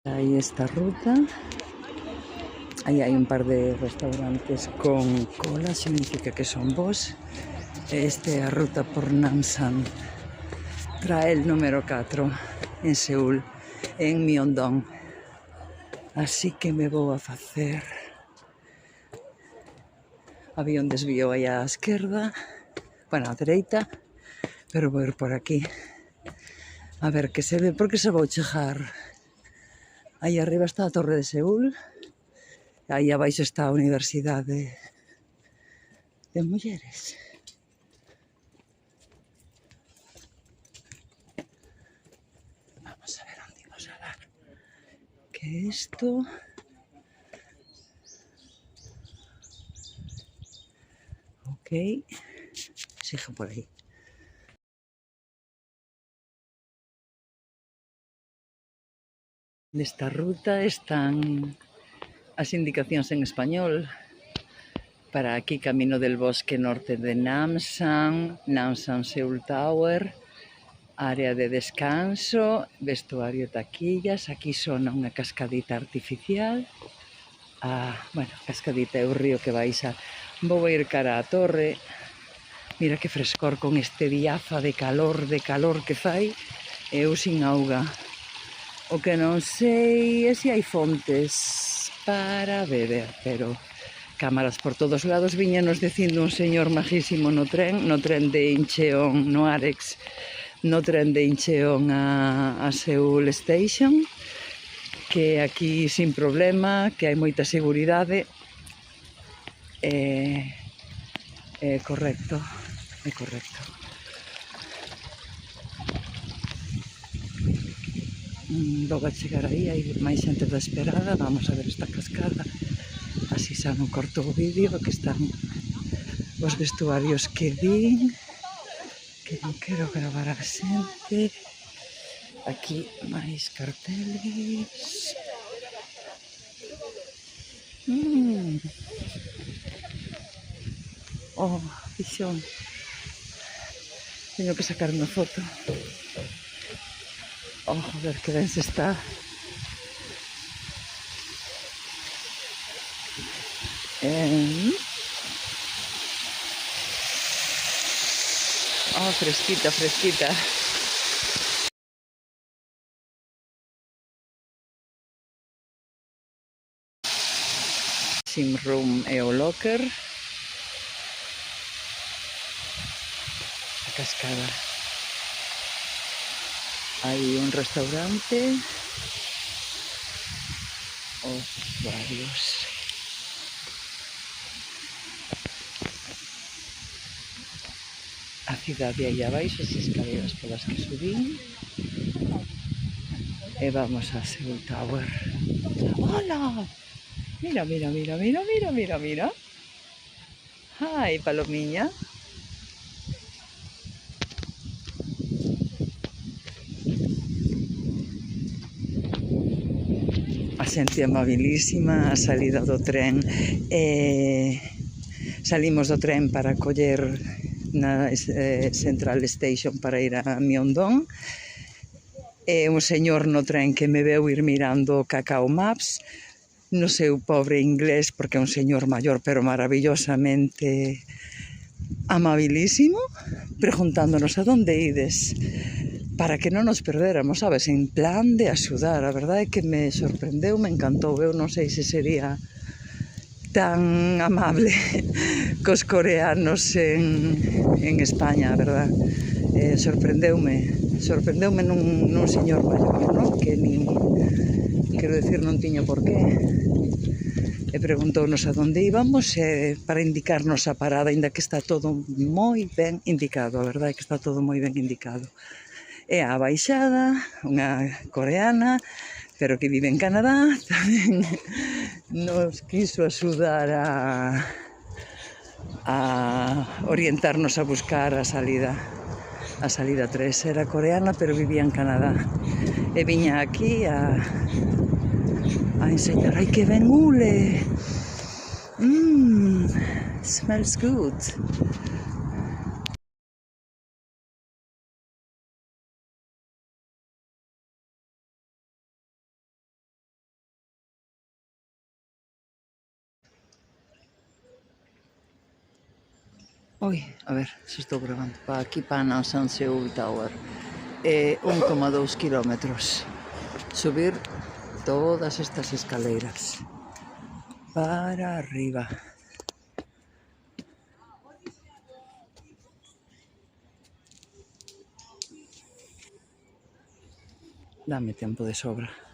Aí esta ruta. Aí hai un par de restaurantes con cola, significa que son bons. Esta é a ruta por Namsan, trail número 4 en Seúl, en Myeongdong. Así que me vou a facer. Había un desvío aí á esquerda, bueno, á dereita, pero vou ir por aquí. A ver que se ve, porque se vou chegar. Aí arriba está a Torre de Seúl. Aí abaixo está a Universidade de Mulleres. Vamos a ver onde imos a dar. Que isto... Ok. Sigo por aí. Nesta ruta están as indicacións en español para aquí Camino del Bosque Norte de Namsan, Namsan Seoul Tower, área de descanso, vestuario taquillas, aquí sona unha cascadita artificial. Bueno, cascadita é o río que baixa. Vou ir cara á torre. Mira que frescor con este diaza de calor que fai. Eu sin auga. O que non sei é se hai fontes para beber, pero cámaras por todos lados. Viñanos dicindo un señor majísimo no tren de Incheon, no Arex, no tren de Incheon a Seoul Station, que aquí sin problema, que hai moita seguridade. É correcto, é correcto. Logo a chegar aí hai máis xente da esperada. Vamos a ver esta cascada, así xa non corto o vídeo, que están os vestuarios que din, que non quero gravar a xente. Aquí máis carteles. Oh, fixón. Teño que sacar unha foto. Oh, joder, que ben se está. Oh, fresquita, fresquita. Sim room e o locker. A cascada. Hai un restaurante. Os varios. A cidade aí abaixo, as escaleras polas que subín. E vamos a Seoul Tower. Hola! Mira, mira, mira, mira, mira, mira, mira. Ai, palomiña. A xente amabilísima, a salida do tren. Salimos do tren para coller na Central Station para ir a Myeongdong. Un señor no tren que me veu ir mirando Kakao Maps, no seu pobre inglés, porque é un señor maior, pero maravillosamente amabilísimo, preguntándonos a donde ides, para que non nos perdéramos, sabes, en plan de axudar. A verdade é que me sorprendeu, me encantou. Eu non sei se sería tan amable cos coreanos en España, a verdade. Sorprendeume nun señor maior, non? Que nin, quero decir, non tiña por qué. E preguntounos a donde íbamos para indicarnos a parada, ainda que está todo moi ben indicado, a verdade é que está todo moi ben indicado. É a baixada, unha coreana, pero que vive en Canadá, tamén nos quiso axudar a orientarnos a buscar a salida 3. Era coreana, pero vivía en Canadá. E viña aquí a enseñar. Ai, que ben hule! Smells good. Ui, a ver se estou grabando. Para aquí, para Namsan Seoul Tower. 1,2 kilómetros. Subir todas estas escaleras para arriba. Dame tempo de sobra.